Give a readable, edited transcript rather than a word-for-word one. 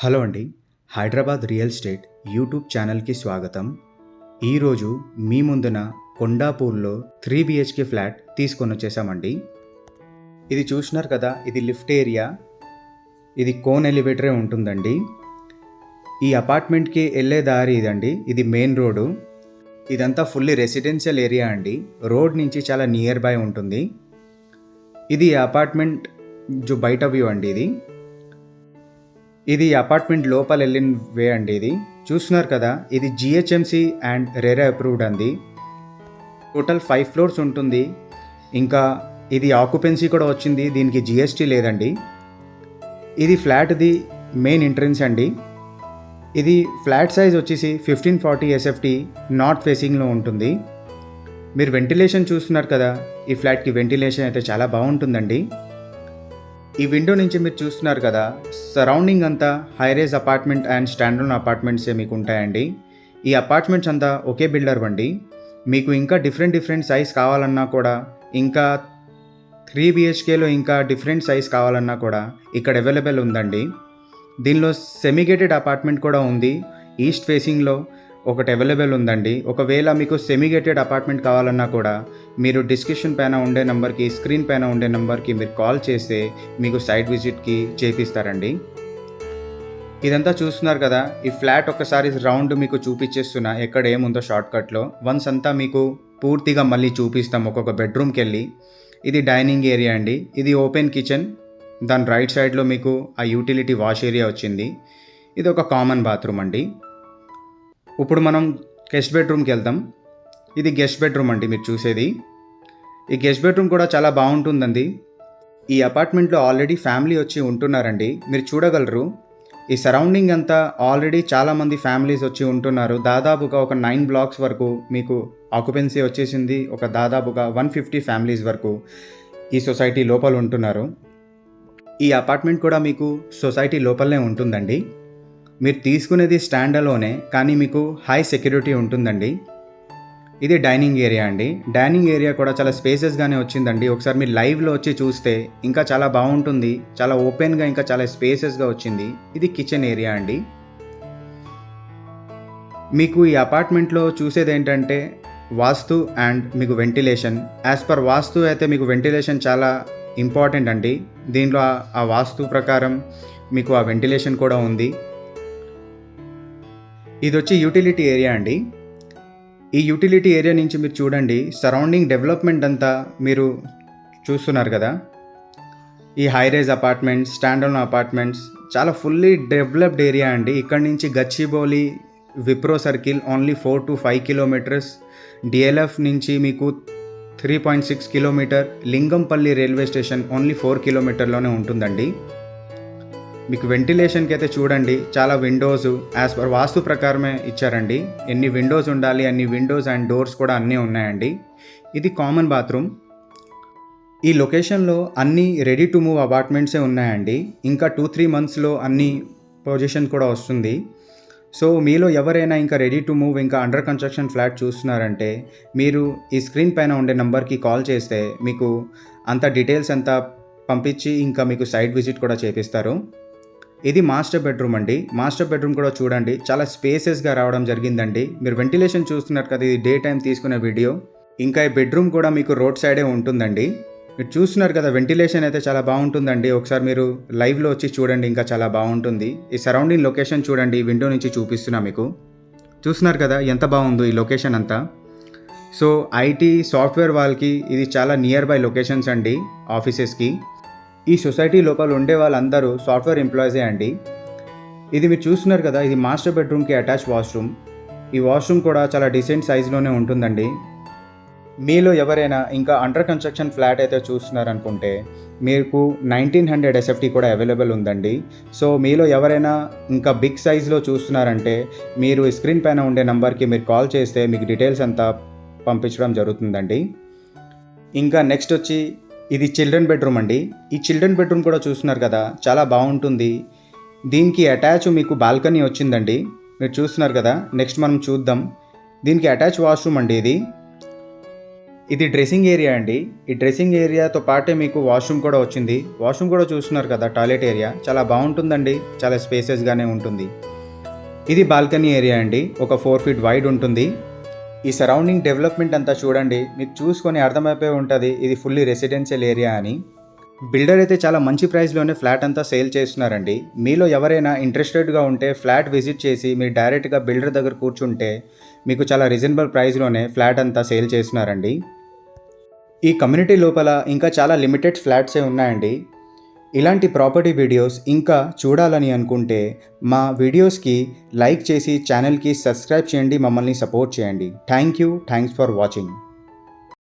Hello అండి. Hyderabad real estate YouTube ఛానల్కి స్వాగతం. ఈరోజు మీ ముందున కొండాపూర్లో 3 బిహెచ్కే ఫ్లాట్ తీసుకొని వచ్చేసామండి. ఇది చూసినారు కదా, ఇది లిఫ్ట్ ఏరియా, ఇది కోన్ ఎలివేటరే ఉంటుందండి. ఈ అపార్ట్మెంట్కి వెళ్ళే దారి ఇదండి, ఇది మెయిన్ రోడ్డు. ఇదంతా ఫుల్లీ రెసిడెన్షియల్ ఏరియా అండి. రోడ్ నుంచి చాలా నియర్ బై ఉంటుంది. ఇది అపార్ట్మెంట్ బయట వ్యూ అండి. ఇది అపార్ట్మెంట్ లోపల వెళ్ళిన వే అండి. ఇది చూస్తున్నారు కదా, ఇది జిహెచ్ఎంసి అండ్ రెరా అప్రూవ్డ్ అండి. టోటల్ 5 ఫ్లోర్స్ ఉంటుంది. ఇంకా ఇది ఆక్యుపెన్సీ కూడా వచ్చింది, దీనికి జిఎస్టీ లేదండి. ఇది ఫ్లాట్ది మెయిన్ ఎంట్రన్స్ అండి. ఇది ఫ్లాట్ సైజ్ వచ్చేసి 1540 ఎస్ఎఫ్టీ నార్త్ ఫేసింగ్లో ఉంటుంది. మీరు వెంటిలేషన్ చూస్తున్నారు కదా, ఈ ఫ్లాట్కి వెంటిలేషన్ అయితే చాలా బాగుంటుందండి. ఈ విండో నుంచి మీరు చూస్తున్నారు కదా, సరౌండింగ్ అంతా హైరేజ్ అపార్ట్మెంట్ అండ్ స్టాండర్డ్ అపార్ట్మెంట్సే మీకు ఉంటాయండి. ఈ అపార్ట్మెంట్స్ అంతా ఒకే బిల్డర్ అండి. మీకు ఇంకా డిఫరెంట్ సైజ్ కావాలన్నా కూడా, ఇంకా 3 బిహెచ్కేలో ఇంకా డిఫరెంట్ సైజ్ కావాలన్నా కూడా ఇక్కడ అవైలబుల్ ఉందండి. దీనిలో సెమీగేటెడ్ అపార్ట్మెంట్ కూడా ఉంది. ఈస్ట్ ఫేసింగ్లో ఒకటి అవైలబుల్ ఉందండి. ఒకవేళ మీకు సెమీగేటెడ్ అపార్ట్మెంట్ కావాలన్నా కూడా మీరు డిస్క్రిప్షన్ పైన ఉండే నెంబర్కి, స్క్రీన్ పైన ఉండే నెంబర్కి మీరు కాల్ చేస్తే మీకు సైట్ విజిట్కి చేపిస్తారండి. ఇదంతా చూస్తున్నారు కదా, ఈ ఫ్లాట్ ఒక్కసారి రౌండ్ మీకు చూపించేస్తున్నా ఎక్కడ ఏముందో షార్ట్కట్లో. వన్స్ అంతా మీకు పూర్తిగా మళ్ళీ చూపిస్తాం ఒక్కొక్క బెడ్రూమ్కి వెళ్ళి. ఇది డైనింగ్ ఏరియా అండి. ఇది ఓపెన్ కిచెన్, దాని రైట్ సైడ్లో మీకు ఆ యూటిలిటీ వాష్ ఏరియా వచ్చింది. ఇది ఒక కామన్ బాత్రూమ్ అండి. ఇప్పుడు మనం గెస్ట్ బెడ్రూమ్కి వెళ్దాం. ఇది గెస్ట్ బెడ్రూమ్ అండి మీరు చూసేది. ఈ గెస్ట్ బెడ్రూమ్ కూడా చాలా బాగుంటుందండి. ఈ అపార్ట్మెంట్లో ఆల్రెడీ ఫ్యామిలీ వచ్చి ఉంటున్నారండి, మీరు చూడగలరు. ఈ సరౌండింగ్ అంతా ఆల్రెడీ చాలామంది ఫ్యామిలీస్ వచ్చి ఉంటున్నారు. దాదాపుగా ఒక 9 బ్లాక్స్ వరకు మీకు ఆక్యుపెన్సీ వచ్చేసింది. ఒక దాదాపుగా 150 ఫ్యామిలీస్ వరకు ఈ సొసైటీ లోపల ఉంటున్నారు. ఈ అపార్ట్మెంట్ కూడా మీకు సొసైటీ లోపలనే ఉంటుందండి. మీరు తీసుకునేది స్టాండర్లోనే, కానీ మీకు హై సెక్యూరిటీ ఉంటుందండి. ఇది డైనింగ్ ఏరియా అండి. డైనింగ్ ఏరియా కూడా చాలా స్పేసెస్గానే వచ్చిందండి. ఒకసారి మీరు లైవ్లో వచ్చి చూస్తే ఇంకా చాలా బాగుంటుంది. చాలా ఓపెన్గా, ఇంకా చాలా స్పేసెస్గా వచ్చింది. ఇది కిచెన్ ఏరియా అండి. మీకు ఈ అపార్ట్మెంట్లో చూసేది ఏంటంటే వాస్తు అండ్ మీకు వెంటిలేషన్. యాజ్ పర్ వాస్తు అయితే మీకు వెంటిలేషన్ చాలా ఇంపార్టెంట్ అండి. దీంట్లో ఆ వాస్తు ప్రకారం మీకు ఆ వెంటిలేషన్ కూడా ఉంది. ఇది వచ్చి యూటిలిటీ ఏరియా అండి. ఈ యూటిలిటీ ఏరియా నుంచి మీరు చూడండి, సరౌండింగ్ డెవలప్మెంట్ అంతా మీరు చూస్తున్నారు కదా. ఈ హైరేజ్ అపార్ట్మెంట్స్, స్టాండర్డ్ అపార్ట్మెంట్స్ చాలా ఫుల్లీ డెవలప్డ్ ఏరియా అండి. ఇక్కడ నుంచి Gachibowli, Wipro circle only 4 to 5 kilometres, DLF నుంచి మీకు 3.6 kilometre, Lingampally railway station only 4 కిలోమీటర్లోనే ఉంటుందండి. మీకు వెంటిలేషన్కి అయితే చూడండి, చాలా విండోస్ యాజ్ పర్ వాస్తు ప్రకారమే ఇచ్చారండి. ఎన్ని విండోస్ ఉండాలి అన్ని విండోస్ అండ్ డోర్స్ కూడా అన్నీ ఉన్నాయండి. ఇది కామన్ బాత్రూమ్. ఈ లొకేషన్లో అన్ని రెడీ టు మూవ్ అపార్ట్మెంట్సే ఉన్నాయండి. ఇంకా 2-3 మంత్స్లో అన్ని పొజిషన్ కూడా వస్తుంది. సో మీలో ఎవరైనా ఇంకా రెడీ టు మూవ్, ఇంకా అండర్ కన్స్ట్రక్షన్ ఫ్లాట్ చూస్తున్నారంటే మీరు ఈ స్క్రీన్ పైన ఉండే నెంబర్కి కాల్ చేస్తే మీకు అంత డీటెయిల్స్ అంతా పంపించి ఇంకా మీకు సైట్ విజిట్ కూడా చేపిస్తారు. ఇది మాస్టర్ బెడ్రూమ్ అండి. మాస్టర్ బెడ్రూమ్ కూడా చూడండి, చాలా స్పేసెస్గా రావడం జరిగిందండి. మీరు వెంటిలేషన్ చూస్తున్నారు కదా, ఇది డే టైం తీసుకునే వీడియో. ఇంకా ఈ బెడ్రూమ్ కూడా మీకు రోడ్ సైడే ఉంటుందండి. మీరు చూస్తున్నారు కదా, వెంటిలేషన్ అయితే చాలా బాగుంటుందండి. ఒకసారి మీరు లైవ్లో వచ్చి చూడండి, ఇంకా చాలా బాగుంటుంది. ఈ సరౌండింగ్ లొకేషన్ చూడండి, విండో నుంచి చూపిస్తున్నా మీకు. చూస్తున్నారు కదా ఎంత బాగుందో ఈ లొకేషన్ అంతా. సో ఐటీ సాఫ్ట్వేర్ వాళ్ళకి ఇది చాలా నియర్ బై లొకేషన్స్ అండి, ఆఫీసెస్కి. ఈ సొసైటీ లోపల ఉండే వాళ్ళందరూ సాఫ్ట్వేర్ ఎంప్లాయీసే అండి. ఇది మీరు చూస్తున్నారు కదా, ఇది మాస్టర్ బెడ్రూమ్కి అటాచ్ వాష్రూమ్. ఈ వాష్రూమ్ కూడా చాలా డీసెంట్ సైజులోనే ఉంటుందండి. మీలో ఎవరైనా ఇంకా అండర్ కన్స్ట్రక్షన్ ఫ్లాట్ అయితే చూస్తున్నారనుకుంటే మీకు 1900 ఎస్ఎఫ్టీ కూడా అవైలబుల్ ఉందండి. సో మీలో ఎవరైనా ఇంకా బిగ్ సైజులో చూస్తున్నారంటే మీరు స్క్రీన్ పైన ఉండే నెంబర్కి మీరు కాల్ చేస్తే మీకు డీటెయిల్స్ అంతా పంపించడం జరుగుతుందండి. ఇంకా నెక్స్ట్ వచ్చి ఇది చిల్డ్రన్ బెడ్రూమ్ అండి. ఈ చిల్డ్రన్ బెడ్రూమ్ కూడా చూస్తున్నారు కదా, చాలా బాగుంటుంది. దీనికి అటాచ్ మీకు బాల్కనీ వచ్చిందండి, మీరు చూస్తున్నారు కదా. నెక్స్ట్ మనం చూద్దాం. దీనికి అటాచ్ వాష్రూమ్ అండి ఇది. ఇది డ్రెస్సింగ్ ఏరియా అండి. ఈ డ్రెస్సింగ్ ఏరియాతో పాటే మీకు వాష్రూమ్ కూడా వచ్చింది. వాష్రూమ్ కూడా చూస్తున్నారు కదా, టాయిలెట్ ఏరియా చాలా బాగుంటుందండి. చాలా స్పేసెస్గానే ఉంటుంది. ఇది బాల్కనీ ఏరియా అండి. ఒక 4 ఫీట్ వైడ్ ఉంటుంది. ఈ సరౌండింగ్ డెవలప్మెంట్ అంతా చూడండి, మీకు చూసుకొని అర్థమైపోయి ఉంటుంది ఇది ఫుల్లీ రెసిడెన్షియల్ ఏరియా అని. బిల్డర్ అయితే చాలా మంచి ప్రైస్లోనే ఫ్లాట్ అంతా సేల్ చేస్తున్నారండి. మీలో ఎవరైనా ఇంట్రెస్టెడ్గా ఉంటే ఫ్లాట్ విజిట్ చేసి మీరు డైరెక్ట్గా బిల్డర్ దగ్గర కూర్చుంటే మీకు చాలా రీజనబుల్ ప్రైస్లోనే ఫ్లాట్ అంతా సేల్ చేస్తున్నారండి. ఈ కమ్యూనిటీ లోపల ఇంకా చాలా లిమిటెడ్ ఫ్లాట్సే ఉన్నాయండి. ఇలాంటి ప్రాపర్టీ వీడియోస్ ఇంకా చూడాలని అనుకుంటే మా వీడియోస్కి లైక్ చేసి ఛానల్కి సబ్స్క్రైబ్ చేయండి, మమ్మల్ని సపోర్ట్ చేయండి. Thanks for watching.